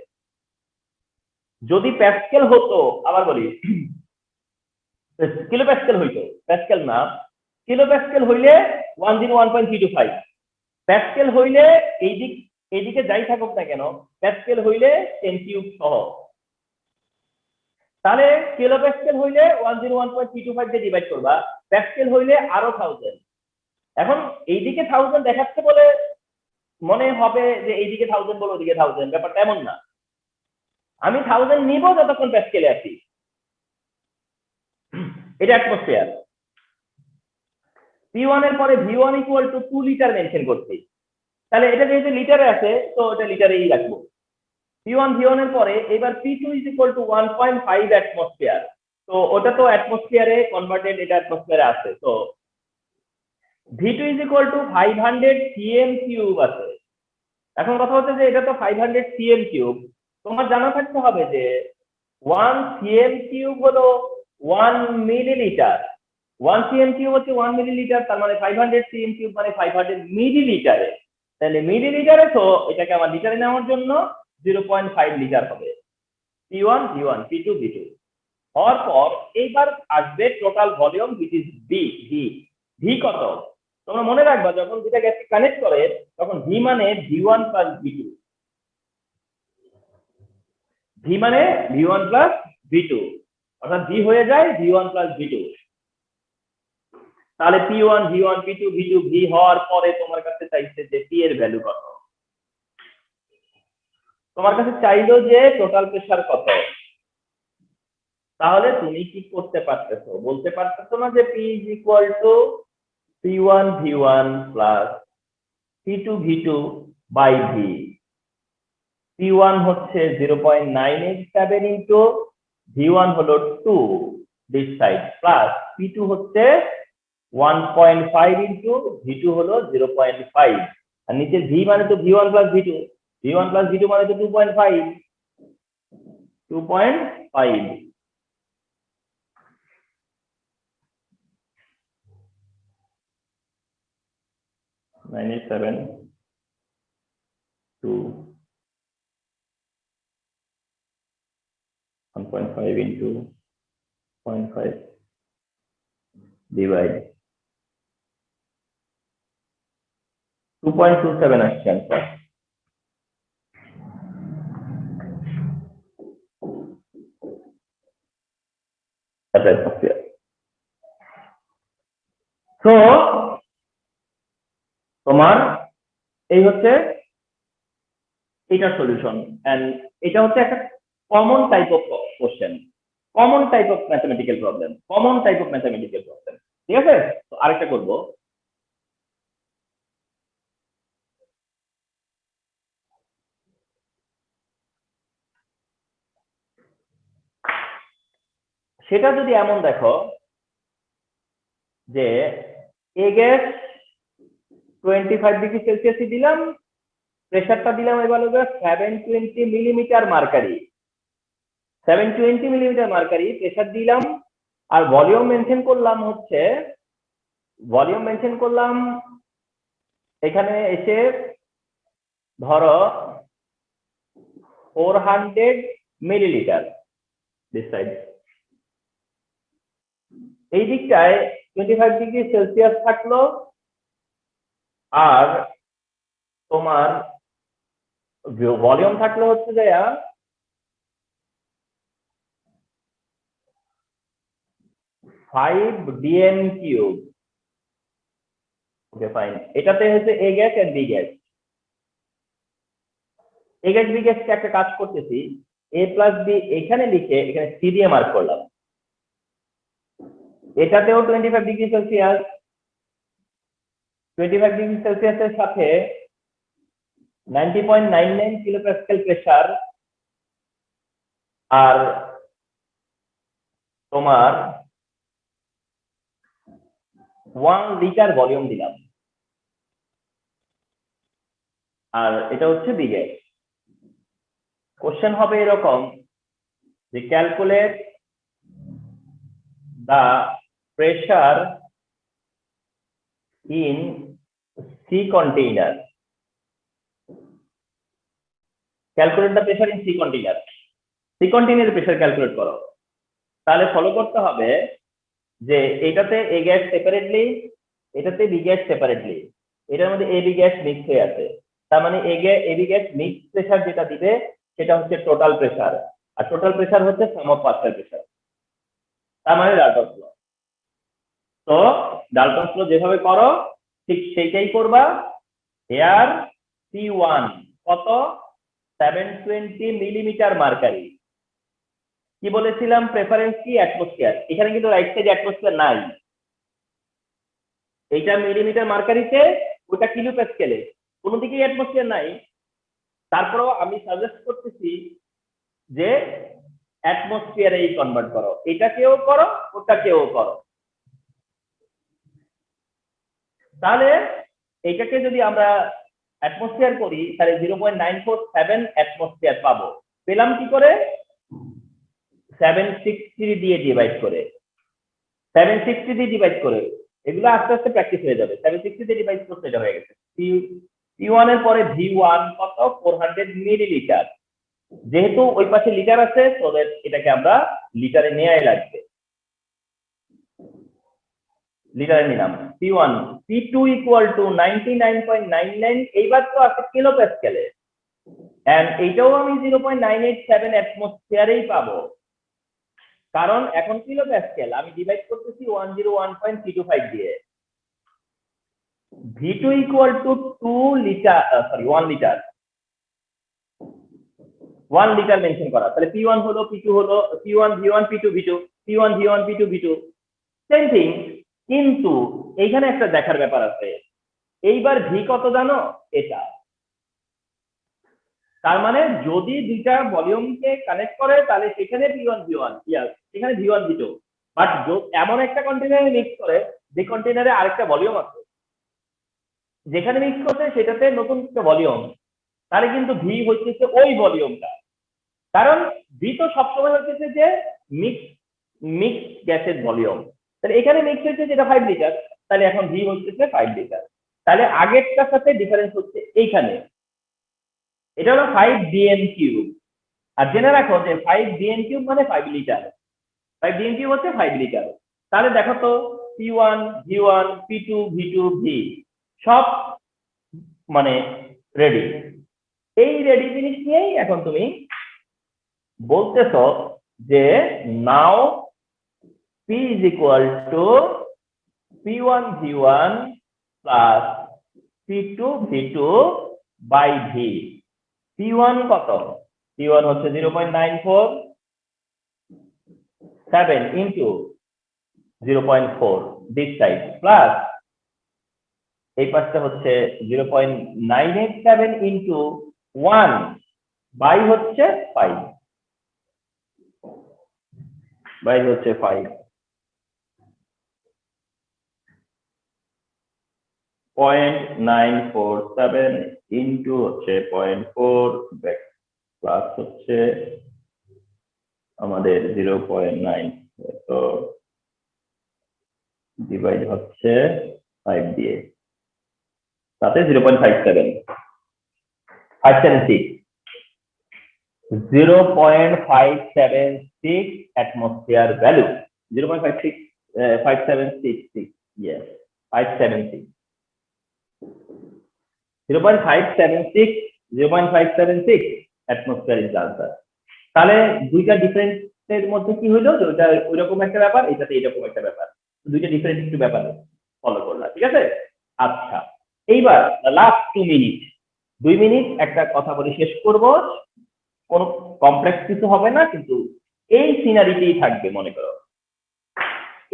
যদি প্যাসকেল হতো, আবার বলি কিলো প্যাসকেল হইতো, প্যাসকেল না, কিলো প্যাসকেল হইলে 101.325, প্যাসকেল হইলে এইদিকে যাই থাকুক না কেন প্যাসকেল হইলে 10 কিউব সহ। তাহলে কিলো প্যাসকেল হইলে 101.325 দিয়ে ডিভাইড করবা, প্যাসকেল হইলে আরো 1000। এখন এইদিকে 1000 দেখাচ্ছে বলে মনে হবে যে এইদিকে 1000 বলে ওদিকে 1000, ব্যাপারটা এমন না। আমি 1000 নিব যতক্ষণ প্যাসকেলে আছি, এটা অ্যাটমসফিয়ার। P1 এর পরে V1 equal to 2 litre mention করছি, তাহলে এটা যেহেতু লিটারে আছে তো এটা লিটারেই রাখবো। P1 V1 এর পরে এবার P2 is equal two 1.5 atmosphere, তো ওটা তো অ্যাটমসফিয়ারে কনভার্টেড, এটা অ্যাটমসফিয়ারে আছে, তো V2 is equal two 500 cm cube আছে। এখন কথা হচ্ছে যে এটা তো 500 cm কিউব, তোমার জানা থাকতে হবে যে 1 cm কিউব হলো 1 মিলিলিটার। 1 cm কিউব হচ্ছে 1 মিলিলিটার, তার মানে 500 cm কিউব মানে 500 মিলিলিটারে। তাহলে মিলিলিটারে, তো এটাকে আমার লিটারে নেওয়ার জন্য 0.5 লিটার হবে। P1 V1 P2 V2 হওয়ার পর এইবার আসবে total volume, which is V। V কত? তোমরা মনে রাখবা, যখন দুটা গ্যাসকে কানেক্ট করে তখন V মানে V1 প্লাস V2। V মানে V1 প্লাস V2, অর্থাৎ V হয়ে যায় V1 প্লাস V2। তাহলে P1 V1 P2 V2 V হওয়ার পরে তোমার কাছে চাইছে যে P এর ভ্যালু কত। তোমার কাছে চাইলো যে টোটাল প্রেসার কত। তাহলে তুমি কি করতে পারতেছো? বলতে পারতেছো না যে P is equal to P1 V1 plus P2 V2 by V। P1 হচ্ছে 0.987 ইন্টু V1 হলো 2 this side প্লাস P2 হচ্ছে 1.5 ইন্টু V2 হলো 0.5, আর নিচে V মানে তো V1 plus V2, V1 plus V2 মানে তো 2.5 987 to 1.5 into 0.5 divide 2.27 আসছে आंसर। তো তোমার এই হচ্ছে এটার সলিউশন, এন্ড এটা হচ্ছে একটা common type of question, common type of mathematical problem, common type of mathematical problem. ঠিক আছে, তো আরেকটা করব। সেটা যদি এমন দেখো যে এ গ্যাস 25 ডিগ্রি সেলসিয়াসে দিলাম, প্রেসারটা দিলাম এবার হবে 720 millimetre mercury, 720 millimetre mercury pressure দিলাম, আর ভলিউম মেনশন করলাম হচ্ছে, ভলিউম মেনশন করলাম এখানে এসে ধরো 400 মিলিলিটার দিস সাইড। এই দিকটায় 25 ডিগ্রি সেলসিয়াস থাকলো, আর তোমার ভলিউম থাকলো হচ্ছে যে 5 dm কিউব। ওকে ফাইন, এটাতে হচ্ছে A gas and B gas. A gas B gas একটা কাজ করতেছি, এ প্লাস বি এখানে লিখে এখানে সি দিয়ে মার্ক করলাম। এটাতেও 25 ডিগ্রি সেলসিয়াস, 25 ডিগ্রি সেলসিয়াসের সাথে 90.99 কিলোপ্যাসকেল প্রেসার, আর তোমার 1 লিটার ভলিউম দিলাম, আর এটা হচ্ছে বি গ্যাস। কোশ্চেন হবে এরকম যে calculate the pressure in C container, calculate the pressure in C container, C container pressure calculate করো। তাহলে ফলো করতে হবে যে এটাতে এ গ্যাস সেপারেটলি, এটাতে বি গ্যাস সেপারেটলি, এটার মধ্যে এ বি গ্যাস মিক্স হয়ে আছে, তার মানে এ বি গ্যাস মিক্স প্রেসার যেটা দিবে সেটা হচ্ছে টোটাল প্রেসার, আর টোটাল প্রেসার হচ্ছে সাম অফ পার্শিয়াল প্রেসার, তার মানে ডাল্টনস ল। তো ডাল্টনস ল যেভাবে করো ঠিক সেইটাই করবা। হেয়ার P1 কত? 720 মিলিমিটার মার্কারি। কি বলেছিলাম প্রেফারেন্স কি? অ্যাটমসফিয়ার। এখানে কিন্তু রাইট সাইড অ্যাটমসফিয়ার নাই, এইটা মিলিমিটার মার্কারিতে, ওটা কিলো প্যাসকেলে, কোনো দিকেই অ্যাটমসফিয়ার নাই। তারপরেও আমি সাজেস্ট করতেছি যে অ্যাটমসফিয়ারেই কনভার্ট করো, এটাকেও করো ওটাকেও করো। তাহলে এটাকে যদি আমরা অ্যাটমসফিয়ার করি তাহলে 0.947 অ্যাটমসফিয়ার পাবো। পেলাম কি করে? 760 দিয়ে ডিভাইড করে 760 দিয়ে ডিভাইড করে এগুলো আস্তে আস্তে প্র্যাকটিস হয়ে যাবে 760 দিয়ে ডিভাইড করতে এটা হয়ে গেছে P1 এর পরে V1 কত 400 মিলিলিটার যেহেতু ওই পাশে লিটার আছে তো এটাকে আমরা লিটারে নেয়াই লাগবে লিটারে নিলাম P1 P2 ইকুয়াল টু 99.99 এইবার তো আছে কিলো প্যাসকেলে এন্ড এইটাও আমি 0.987 অ্যাটমসফিয়ারেই পাবো কারণ এখন কিলো প্যাসকেল আমি ডিভাইড করতেছি 101.325 দিয়ে V2 equal to 2 litre sorry 1 litre 1 litre mention করা তাহলে P1 হলো P2 হলো P1 V1 P2 V2 P1 V1 P2 V2 same thing কিন্তু এইখানে একটা দেখার ব্যাপার আছে এইবার V কত জানো এটা তার মানে যদি দুইটা ভলিউমকে কানেক্ট করে তাহলে সেখানে V1 V1 সেখানে V1 V2 বাট এমন একটা কন্টেইনারে মিক্স করে যে কন্টেইনারে আরেকটা ভলিউম আছে যেখানে মিক্স করছে সেটাতে নতুন একটা ভলিউম তাহলে কিন্তু V হচ্ছে ওই ভলিউমটা কারণ V তো সবসময় হচ্ছে যে মিক্স গ্যাসের ভলিউম তাহলে এখানে মিক্স হচ্ছে যেটা 5 লিটার তাহলে এখন V হচ্ছে 5 লিটার তাহলে আগেরটার সাথে ডিফারেন্স হচ্ছে এইখানে এটা হলো 5 dn কিউব আর জেনে রাখো যে 5 dn কিউব মানে 5 লিটার 5 dn কিউব হচ্ছে 5 লিটার তাহলে দেখো তো P1 V1 P2 V2 V সব মানে রেডি এই রেডি জিনিস নিয়েই এখন তুমি বলতেছো যে নাও P is equal to P1 V1 plus P2 V2 by V P1 কত P1 হচ্ছে 0.947 into 0.4 this side plus এই পাশটা হচ্ছে 0.987 into 1 by হচ্ছে 5 by হচ্ছে 5 0.947 into হচ্ছে 0.4 ব্যাক প্লাস হচ্ছে আমাদের 0.9 তো ডিভাইড হচ্ছে 5 দিয়ে তাতে 0.57 0.576 atmosphere value 0.576 yes 576 0.576 atmosphere is the answer তাহলে দুইটা ডিফারেন্সের মধ্যে কি হলো যে ওটা ওইরকম একটা ব্যাপার এটাতে এরকম একটা ব্যাপার দুইটা ডিফারেন্ট একটু ব্যাপার ফলো করলাম ঠিক আছে আচ্ছা এইবার লাস্ট 2 মিনিট 2 মিনিট একটা কথা বলে শেষ করব কোনো কমপ্লেক্স কিছু হবে না কিন্তু এই সিনারিতেই থাকবে মনে করো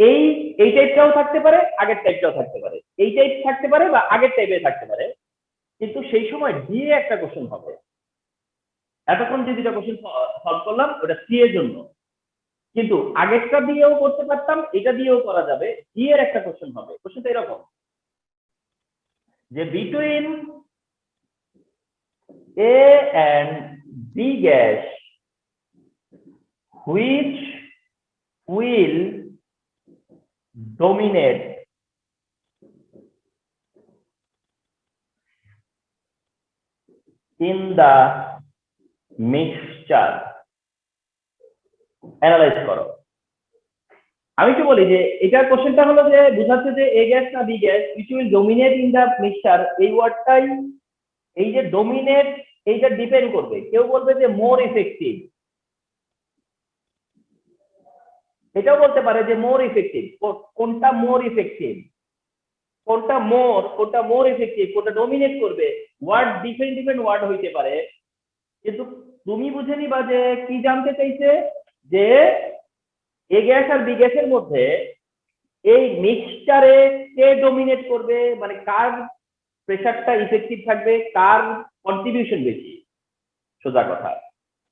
এই টাইপটাও থাকতে পারে আগের টাইপটাও থাকতে পারে এই টাইপ থাকতে পারে বা আগের টাইপে থাকতে পারে কিন্তু সেই সময় ডি এ একটা কোশ্চেন হবে এতক্ষণ যে দুটো কোশ্চেন সলভ করলাম ওটা সি এর জন্য কিন্তু আগেরটা দিয়েও করতে পারতাম এটা দিয়েও করা যাবে ডি এর একটা কোশ্চেন হবে কোশ্চেনটা এরকম যে between A and B gas which will dominate in the mixture analyze করো আমি কি বলি যে এটার কোশ্চেনটা হলো যে বোঝাচ্ছে যে A gas না B gas which will dominate in the mixture এই ওয়ার্ডটাই এই যে ডোমিনেট এইটা ডিপেন্ড করবে কেউ বলবে যে মোর ইফেক্টিভ এটাও বলতে পারে যে মোর ইফেক্টিভ কোনটা মোর ইফেক্টিভ কোনটা মোর ইফেক্টিভ কোনটা ডোমিনেট করবে ওয়ার্ড ডিফারেন্ট ওয়ার্ড হইতে পারে কিন্তু তুমি বুঝে নিবা যে কি জানতে চাইছে যে এ গ্যাস আর বি গ্যাসের মধ্যে এই মিক্সচারে কে ডোমিনেট করবে মানে কার প্রেসারটা ইফেক্টিভ থাকবে কার কন্ট্রিবিউশন বেশি সোজা কথা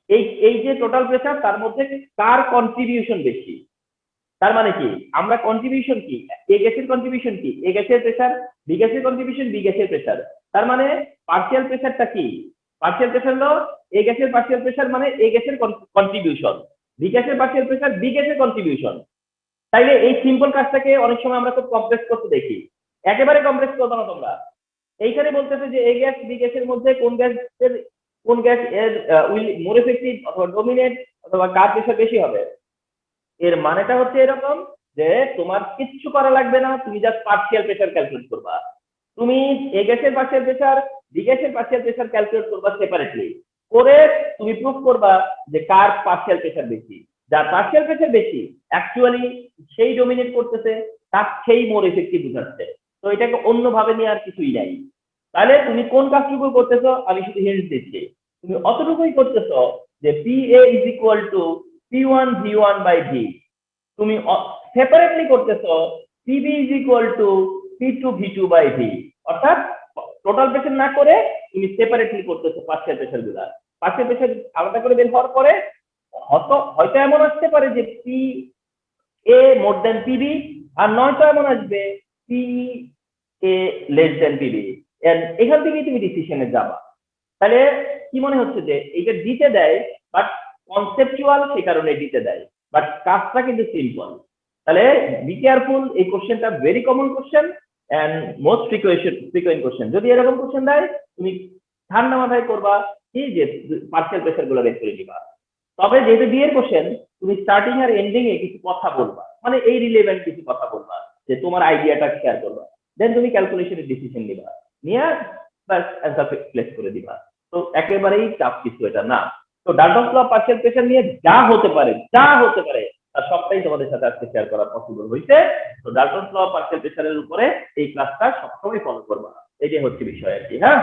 এই যে টোটাল প্রেসার তার মধ্যে কার কন্ট্রিবিউশন বেশি তার মানে কি আমরা কন্ট্রিবিউশন কি এ গ্যাসের কন্ট্রিবিউশন কি এ গ্যাসের প্রেসার বি গ্যাসের কন্ট্রিবিউশন বি গ্যাসের প্রেসার তার মানে পার্শিয়াল প্রেসারটা কি পার্শিয়াল প্রেসার হলো এ গ্যাসের পার্শিয়াল প্রেসার মানে এ গ্যাসের কন্ট্রিবিউশন বি গ্যাসের পার্শিয়াল প্রেসার বি গ্যাসের কন্ট্রিবিউশন। তাইলে এই সিম্পল কাজটাকে অনেক সময় আমরা খুব কমপ্লেক্স করতে দেখি, একেবারে কমপ্লেক্স করবো না তোমরা। এইখানে বলতেছে যে এ গ্যাস বি গ্যাসের মধ্যে কোন গ্যাস এর উইল মোর এফেক্টিভ অথবা ডোমিনেট অথবা কার প্রেসার বেশি হবে। এর মানেটা হচ্ছে এরকম যে তোমার কিচ্ছু করা লাগবে না, তুমি জাস্ট পার্শিয়াল প্রেসার ক্যালকুলেট করবা। তুমি এ গ্যাসের পার্শিয়াল প্রেসার বি গ্যাসের পার্শিয়াল প্রেসার ক্যালকুলেট করবা সেপারেটলি, করে তুমি প্রুফ করবা যে কার পার্শিয়াল প্রেসার বেশি। যার পার্শিয়াল প্রেসার বেশি অ্যাকচুয়ালি সেই ডোমিনেট করতেছে, তার সেই মোর এফেক্টিভ বুঝাচ্ছে। তো এটাকে অন্যভাবে নিয়ে আর কিছুই নাই। তাহলে তুমি কোন কাজটুকু করতেছো, আমি শুধু হিন্ট দিচ্ছি, তুমি অতটুকুই করতেছো যে P A is equal to P1 V1 by V। তুমি সেপারেটলি করতেছো PB is equal to P2 V2 by V। অর্থাৎ টোটাল প্রেসার না করে তুমি সেপারেটলি করতেছো পার্শিয়াল প্রেসার গুলা। পার্শিয়াল প্রেসার আলাদা করে বের হওয়ার পরে হয়তো এমন আসতে পারে যে P A more then PB, আর নয়তো এমন আসবে P A less than PB. এখান থেকেই তুমি ডিসিশনে যাবা। তাহলে কি মনে হচ্ছে যে এটা দিতে দেয়, বাট কনসেপচুয়াল সে কারণে দিতে দেয়, বাট কাজটা কিন্তু সিম্পল। তাহলে বি কেয়ারফুল, এই কোশ্চেনটা very common question and most frequent question. যদি এরকম কোশ্চেন দেয় তুমি ঠান্ডা মাথায় করবা কি যে পার্শিয়াল প্রেসার গুলো বের করে দিবা। তবে যেহেতু বিয়ের কোশ্চেন, তুমি স্টার্টিং আর এন্ডিং এ কিছু কথা বলবা, মানে এই রিলেভেন্ট কিছু কথা বলবা, যে তোমার আইডিয়াটা শেয়ার করবা, দেন তুমি ক্যালকুলেশনের ডিসিশন নিবা, নিয়ে বাস অ্যান্সার প্লেস করে দিবা। তো একেবারেই চাপ কিছু এটা না। তো ডাল্টনস ল অফ পার্শিয়াল প্রেসার নিয়ে যা হতে পারে তার সবটাই তোমাদের সাথে আজকে শেয়ার করা পসিবল হয়েছে। তো ডাল্টনস ল অফ পার্শিয়াল প্রেসারের উপরে এই ক্লাসটা সবসময় ফলো করবা, এটাই হচ্ছে বিষয় আর কি। হ্যাঁ।